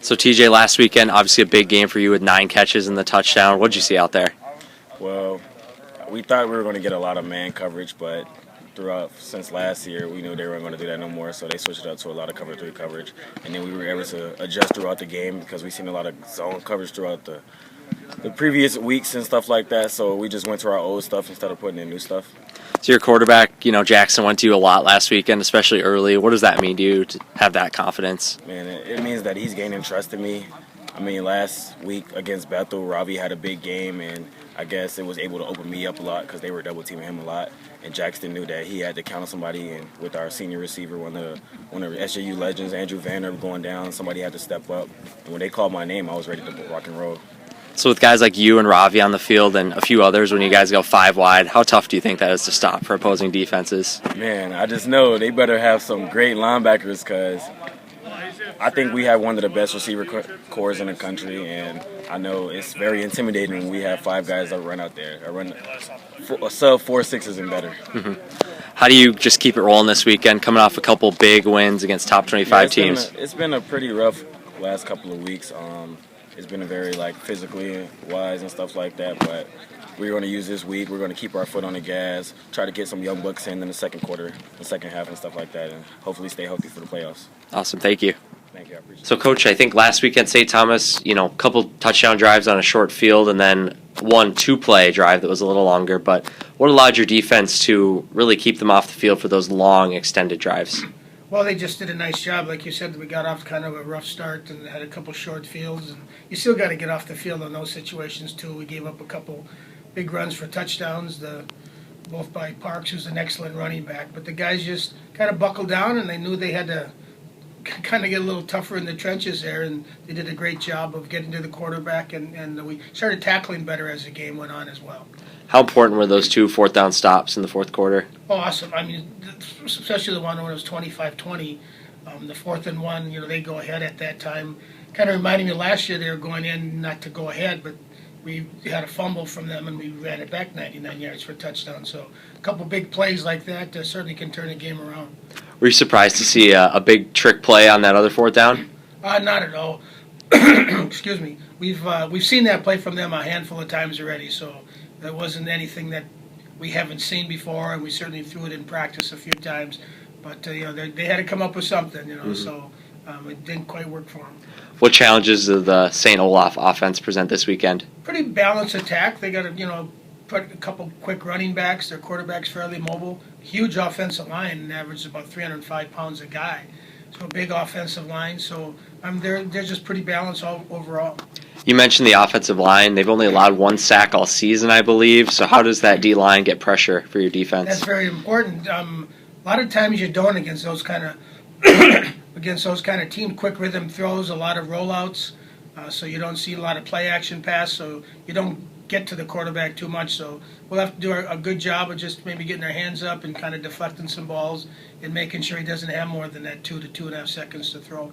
So TJ, last weekend, obviously a big game for you with 9 catches and the touchdown. What did you see out there? Well, we thought we were going to get a lot of man coverage, but since last year, we knew they weren't going to do that no more, so they switched it up to a lot of cover 3 coverage. And then we were able to adjust throughout the game because we've seen a lot of zone coverage throughout the previous weeks and stuff like that, so we just went to our old stuff instead of putting in new stuff. So your quarterback, Jackson went to you a lot last weekend, especially early. What does that mean to you to have that confidence? Man, it means that he's gaining trust in me. I mean, last week against Bethel, Ravi had a big game, and I guess it was able to open me up a lot because they were double-teaming him a lot. And Jackson knew that he had to count on somebody, and with our senior receiver, one of the SJU legends, Andrew Vanner, going down, somebody had to step up. And when they called my name, I was ready to rock and roll. So with guys like you and Ravi on the field and a few others, when you guys go 5 wide, how tough do you think that is to stop for opposing defenses? Man, I just know they better have some great linebackers because I think we have one of the best receiver cores in the country, and I know it's very intimidating when we have 5 guys that run out there. I run a sub 4.6s and better. Mm-hmm. How do you just keep it rolling this weekend, coming off a couple big wins against top 25 teams? It's been a pretty rough last couple of weeks. It's been a very physically wise and stuff like that, but we're going to use this week. We're going to keep our foot on the gas, try to get some young bucks in the second quarter, the second half and stuff like that, and hopefully stay healthy for the playoffs. Awesome. Thank you. Thank you. I appreciate it. So, Coach, I think last weekend St. Thomas, a couple touchdown drives on a short field and then 1 2-play drive that was a little longer, but what allowed your defense to really keep them off the field for those long, extended drives? Well, they just did a nice job. Like you said, we got off kind of a rough start and had a couple short fields. And you still got to get off the field in those situations, too. We gave up a couple big runs for touchdowns, both by Parks, who's an excellent running back. But the guys just kind of buckled down, and they knew they had to kind of get a little tougher in the trenches there. And they did a great job of getting to the quarterback, and we started tackling better as the game went on as well. How important were those 2 4th-down stops in the fourth quarter? Oh, awesome. I mean, especially the one when it was 25-20, the 4th and 1, they go ahead at that time. Kind of reminded me last year they were going in not to go ahead, but we had a fumble from them and we ran it back 99 yards for a touchdown. So a couple big plays like that certainly can turn a game around. Were you surprised to see a big trick play on that other 4th down? Not at all. Excuse me. We've seen that play from them a handful of times already, so that wasn't anything that we haven't seen before, and we certainly threw it in practice a few times. But they had to come up with something, Mm-hmm. So it didn't quite work for them. What challenges did the St. Olaf offense present this weekend? Pretty balanced attack. They got to put a couple quick running backs. Their quarterback's fairly mobile. Huge offensive line, and averages about 305 pounds a guy. So a big offensive line. So they're just pretty balanced overall. You mentioned the offensive line. They've only allowed 1 sack all season, I believe. So how does that D-line get pressure for your defense? That's very important. A lot of times you don't against those kind of teams. Quick rhythm throws, a lot of rollouts. So you don't see a lot of play action pass. So you don't get to the quarterback too much. So we'll have to do a good job of just maybe getting our hands up and kind of deflecting some balls and making sure he doesn't have more than that 2 to 2.5 seconds to throw.